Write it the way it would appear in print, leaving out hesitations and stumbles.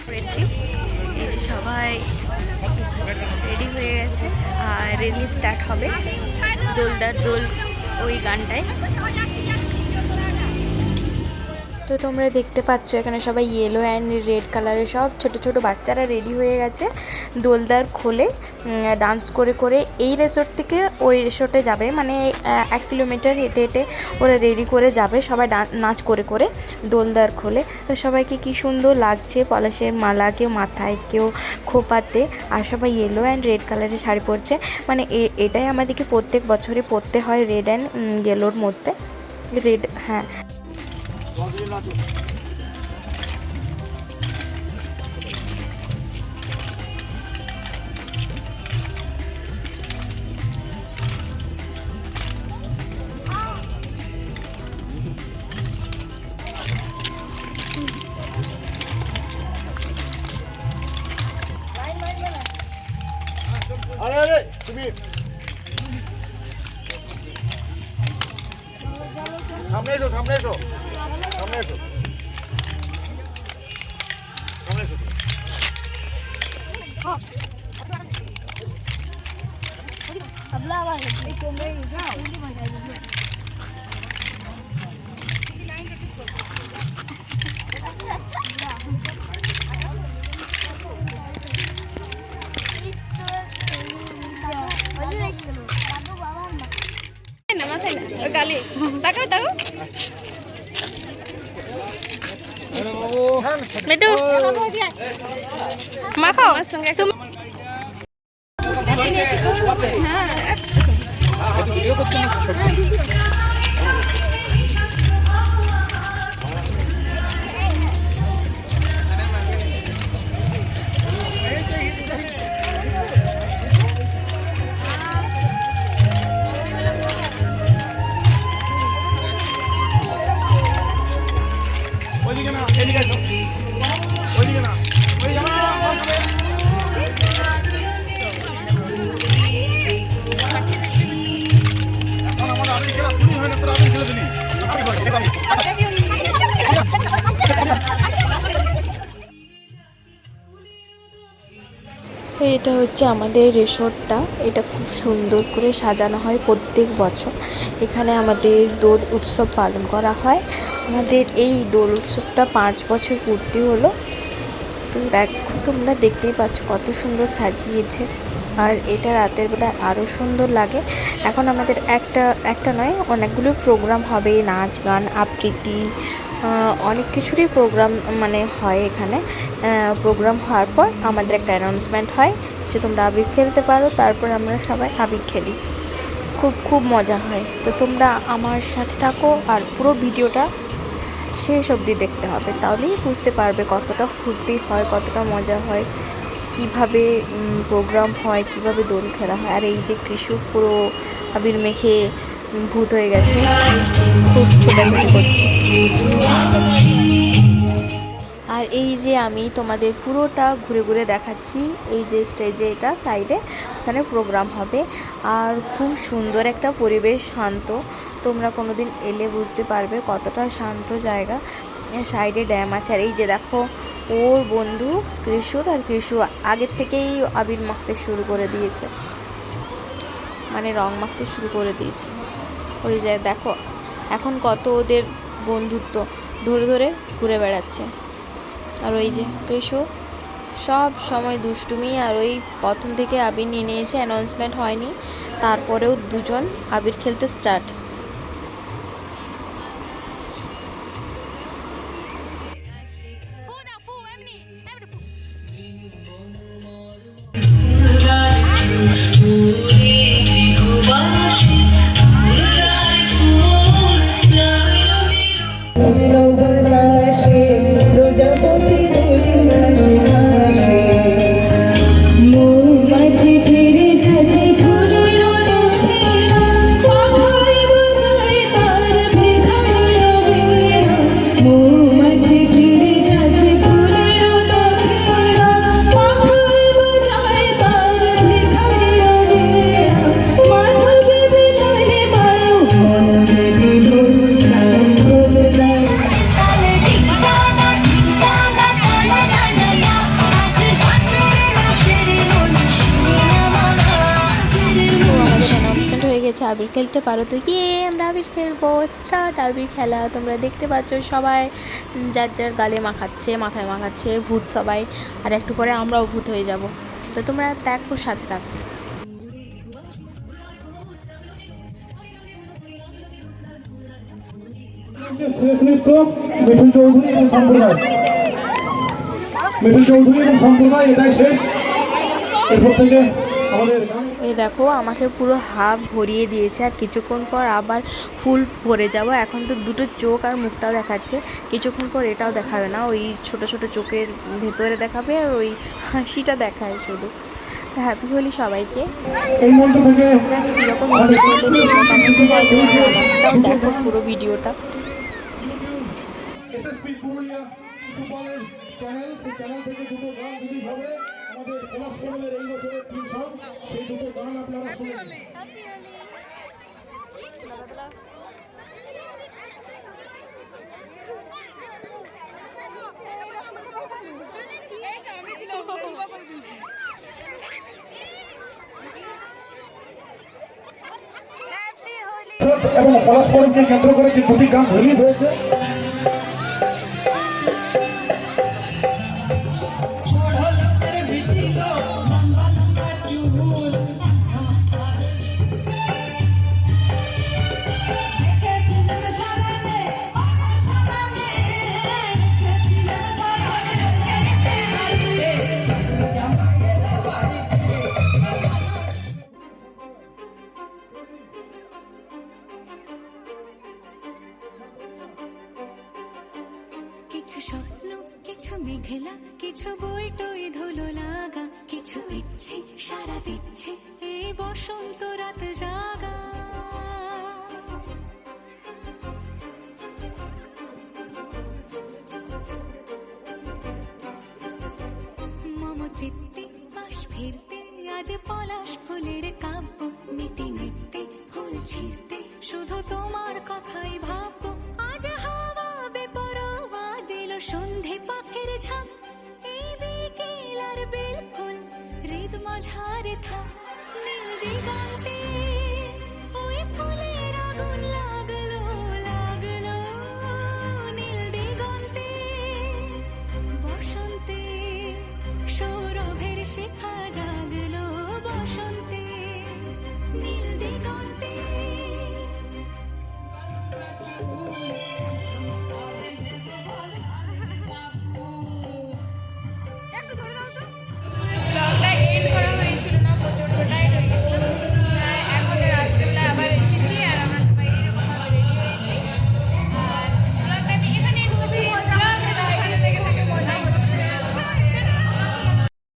করেছি। এই যে সবাই রেডি হয়ে গেছে আর রেলি স্টার্ট হবে দোলদার দোল ওই গানটায়। তো তোমরা দেখতে পাচ্ছ এখানে সবাই ইয়েলো অ্যান্ড রেড কালারের সব ছোট ছোট বাচ্চারা রেডি হয়ে গেছে দোলদার খোলে ডান্স করে করে এই রিসোর্ট থেকে ওই রিসোর্টে যাবে, মানে 1 কিলোমিটার হেঁটে হেঁটে ওরা রেডি করে যাবে সবাই নাচ করে করে দোলদার খোলে। তো সবাইকে কি সুন্দর লাগছে, পলাশের মালা কেউ মাথায় কেউ খোপাতে, আর সবাই ইয়েলো অ্যান্ড রেড কালারের শাড়ি পরছে। মানে এটাই আমাদেরকে প্রত্যেক বছরই পরতে হয়, রেড অ্যান্ড ইয়েলোর মধ্যে রেড। হ্যাঁ তুমি সামনে এসো, সামনে এসো, সামনে এসো, সামনে এসো। গালি তাকাও তাকাও মিটু মাখো আমার সঙ্গে একটু। ওইদিকে না, এদিকে এসো, ওইদিকে না, ওই যাবা না, এখন আমার আবির খেলা শুরু হয় না, তোরা আবির খেলে দিলি। তো এটা হচ্ছে আমাদের রিসোর্টটা, এটা খুব সুন্দর করে সাজানো হয় প্রত্যেক বছর। এখানে আমাদের দোল উৎসব পালন করা হয়। আমাদের এই দোল উৎসবটা 5 বছর পূর্তি হলো। তো দেখো তোমরা দেখতেই পাচ্ছ কত সুন্দর সাজিয়েছে, আর এটা রাতের বেলা আরও সুন্দর লাগে। এখন আমাদের একটা নয় অনেকগুলো প্রোগ্রাম হবে, নাচ গান আবৃত্তি অনেক কিছুরই প্রোগ্রাম মানে হয় এখানে। প্রোগ্রাম হওয়ার পর আমাদের একটা অ্যানাউন্সমেন্ট হয় যে তোমরা আবির খেলতে পারো, তারপর আমরা সবাই আবির খেলি। খুব মজা হয়। তো তোমরা আমার সাথে থাকো আর পুরো ভিডিওটা শেষ অবধি দেখতে হবে, তাহলেই বুঝতে পারবে কতটা ফুর্তি হয়, কতটা মজা হয়, কিভাবে প্রোগ্রাম হয়, কিভাবে দোল খেলা হয়। আর এই যে কৃষু পুরো আবির মেখে ভূত হয়ে গেছে, খুব ছোটাছুটি করছে। আর এই যে আমি তোমাদের পুরোটা ঘুরে ঘুরে দেখাচ্ছি, এই যে স্টেজে এটা সাইডে ওখানে প্রোগ্রাম হবে। আর খুব সুন্দর একটা পরিবেশ, শান্ত। তোমরা কোনো দিন এলে বুঝতে পারবে কতটা শান্ত জায়গা। সাইডে ড্যাম আছে। আর এই যে দেখো ওর বন্ধু কৃষুর, আর কৃষু আগের থেকেই আবির মাখতে শুরু করে দিয়েছে, মানে রং মাখতে শুরু করে দিয়েছে। ওই যে দেখো এখন কত ওদের বন্ধুত্ব, ধরে ধরে ঘুরে বেড়াচ্ছে। আর ওই যে কৃষু সব সময় দুষ্টুমি, আর ওই প্রথম থেকে আবির নিয়ে নিয়েছে, অ্যানাউন্সমেন্ট হয়নি তারপরেও দুজন আবির খেলতে স্টার্ট। চাইছে আবির খেলতে পারো, তো আমরা আবির খেলবো। স্টার্ট আবির খেলা। তোমরা দেখতে পাচ্ছ সবাই যার যার গালে মাখাচ্ছে, মাথায় মাখাচ্ছে, ভূত সবাই। আর একটু পরে আমরাও ভূত হয়ে যাব, তো তোমরা দেখো, সাথে থাকো। মিঠুন চৌধুরী এবং সম্প্রদায়, মিঠুন চৌধুরী এবং সম্প্রদায়, এটাই শেষ। এরপর থেকে আমাদের এই দেখো আমাকে পুরো হাফ ভরিয়ে দিয়েছে, আর কিছুক্ষণ পর আবার ফুল ভরে যাব। এখন তো দুটো চোখ আর মুখটাও দেখাচ্ছে, কিছুক্ষণ পর এটাও দেখাবে না, ওই ছোট ছোট চোখের ভেতরে দেখাবে আর ওই হাসিটা দেখায় শুধু। হ্যাপি হোলি সবাইকে। এই মঞ্চ থেকে আমি যেরকম এনজয় করলে আমারটাও দেখো পুরো ভিডিওটা। এসএসপি পুরুলিয়া ফুটবলের চ্যানেল, সেই চ্যানেল থেকে দুটো গান রিলিজ হবে আমাদের পলাশ কমলের এই বছরের থিম সং। সেই দুটো গান আপনারা শুনুন। এবং পলাশ কমলকে কেন্দ্র করে যে দুটি গান রিলিজ হয়েছে, কিছু স্বপ্ন, কিছু মেঘলা, কিছু বই টই ধুলো লাগা, কিছু ইচ্ছে সারা দিচ্ছে এই বসন্ত রাত জাগা। মম চিত্তে পাশ ফিরতে আজ পলাশ ফুলের কাব্য, মিটি মিটতে ফুল ছিঁড়তে শুধু তোমার কথাই ভাববো। আজ হাওয়া বেপরোয়া দিল সন্ধে পাখির ঝাঁক, এই বিকেল আর বেল ফুল হৃদ মাঝারে থাক। নীল দিগন্তে ওই ফুলের আগুন